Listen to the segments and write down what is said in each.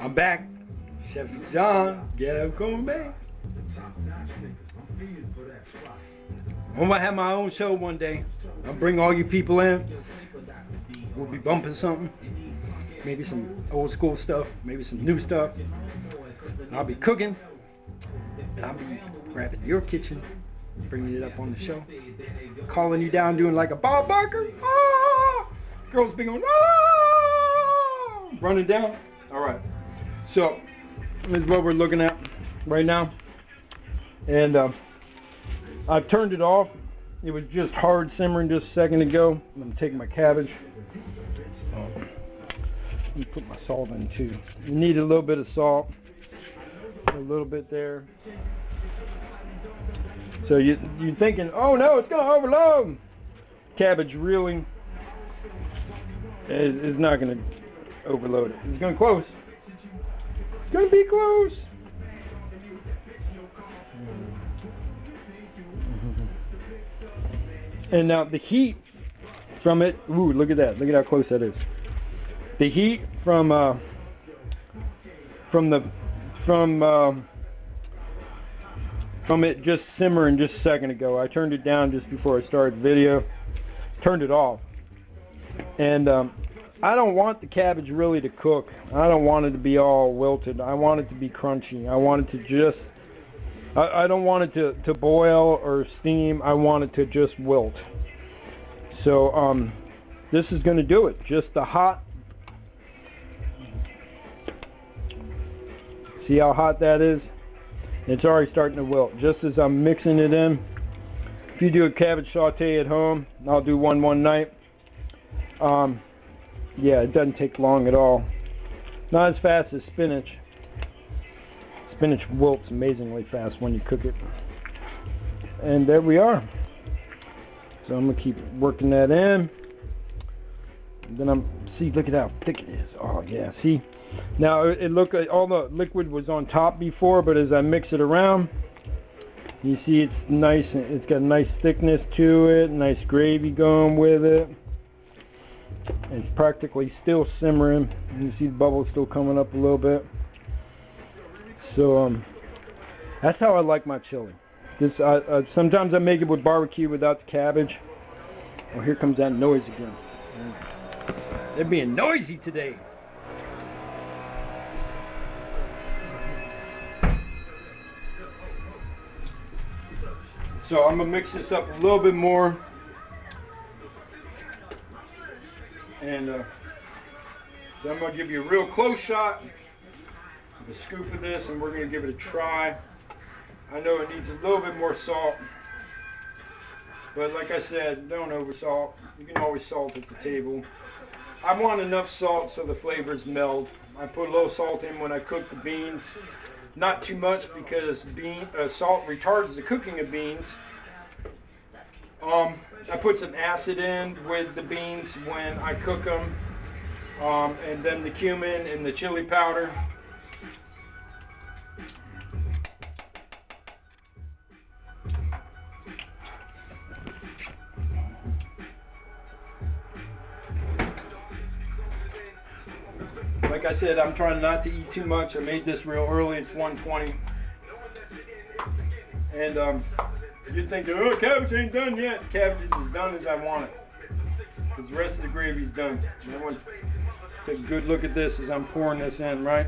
I'm back. Chef John Ghetto Gourmet. I'm gonna have my own show one day. I'll bring all you people in. We'll be bumping something. Maybe some old school stuff. Maybe some new stuff. I'll be cooking. And I'll be grabbing your kitchen, bringing it up on the show. Calling you down, doing like a Bob Barker. Ah! Girls be going, ah! Running down. All right. So, this is what we're looking at right now. And I've turned it off. It was just hard simmering just a second ago. I'm going to take my cabbage. Let me put my salt in too. You need a little bit of salt. A little bit there. So you're thinking, oh no, it's going to overload. Cabbage really is not going to overload it. It's going to close. It's going to be close. And now the heat from it, ooh, look at that. Look at how close that is. The heat from it just simmering just a second ago. I turned it down just before I started the video. Turned it off. And I don't want the cabbage really to cook. I don't want it to be all wilted. I want it to be crunchy. I want it to just, I don't want it to boil or steam. I want it to just wilt. So this is going to do it. Just the hot. See how hot that is? It's already starting to wilt just as I'm mixing it in. If you do a cabbage saute at home, I'll do one night. Yeah, it doesn't take long at all. Not as fast as spinach. Spinach wilts amazingly fast when you cook it. And there we are. So I'm gonna keep working that in. And then see, look at how thick it is. Oh yeah, see? Now it looked like all the liquid was on top before, but as I mix it around, you see it's nice. It's got a nice thickness to it, nice gravy going with it. It's practically still simmering. You see the bubbles still coming up a little bit. So that's how I like my chili. This sometimes I make it with barbecue without the cabbage. Oh, here comes that noise again. They're being noisy today. So I'm gonna mix this up a little bit more. And then I'm going to give you a real close shot of a scoop of this, and we're going to give it a try. I know it needs a little bit more salt, but like I said, don't over salt. You can always salt at the table. I want enough salt so the flavors meld. I put a little salt in when I cook the beans. Not too much because salt retards the cooking of beans. I put some acid in with the beans when I cook them, and then the cumin and the chili powder. Like I said, I'm trying not to eat too much. I made this real early. It's 1:20. And you're thinking, oh, cabbage ain't done yet. Cabbage is as done as I want it. Because the rest of the gravy's done. And I want to take a good look at this as I'm pouring this in, right?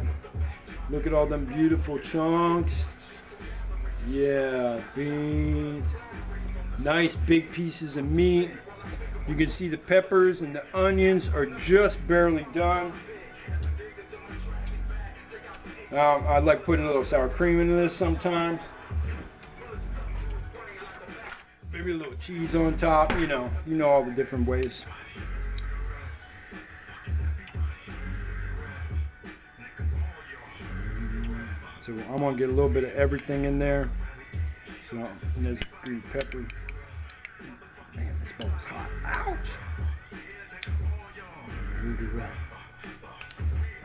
Look at all them beautiful chunks. Yeah, beans. Nice big pieces of meat. You can see the peppers and the onions are just barely done. I like putting a little sour cream into this sometimes. Maybe a little cheese on top, you know all the different ways. So I'm gonna get a little bit of everything in there. So and this green pepper. Man, this bowl's hot. Ouch!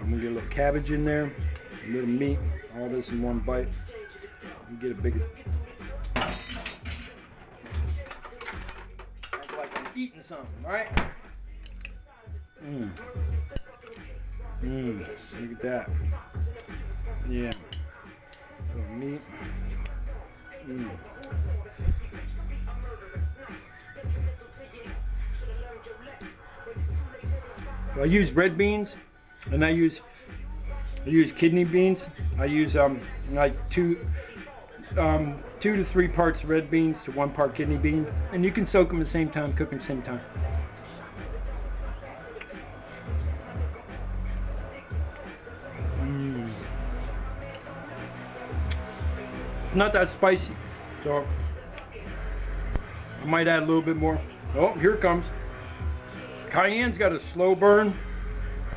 I'm gonna get a little cabbage in there, a little meat, all this in one bite. You get a bigger. Eating something, right? Look at that. Yeah. Little meat. I use red beans, and I use kidney beans. I use like two to 3 parts red beans to 1 part kidney bean, and you can soak them at the same time, cook them at the same time. It's not that spicy, so I might add a little bit more. Oh, here it comes. Cayenne's got a slow burn.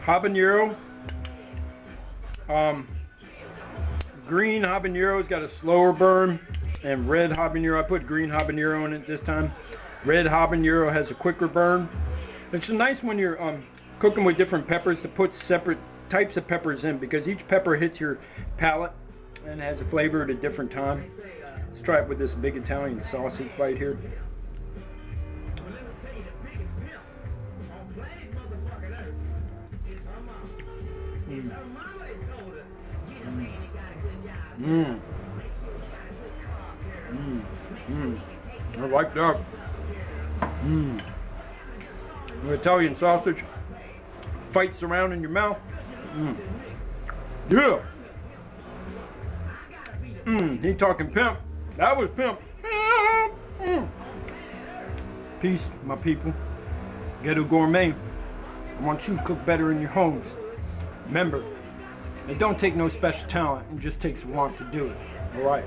Habanero. Green habanero's got a slower burn. And red habanero, I put green habanero in it this time. Red habanero has a quicker burn. It's nice when you're cooking with different peppers to put separate types of peppers in, because each pepper hits your palate and has a flavor at a different time. Let's try it with this big Italian sausage bite here. I like that. The Italian sausage fights around in your mouth. Yeah. He talking pimp. That was pimp. Peace, my people. Ghetto Gourmet. I want you to cook better in your homes. Remember, it don't take no special talent. It just takes want to do it. All right.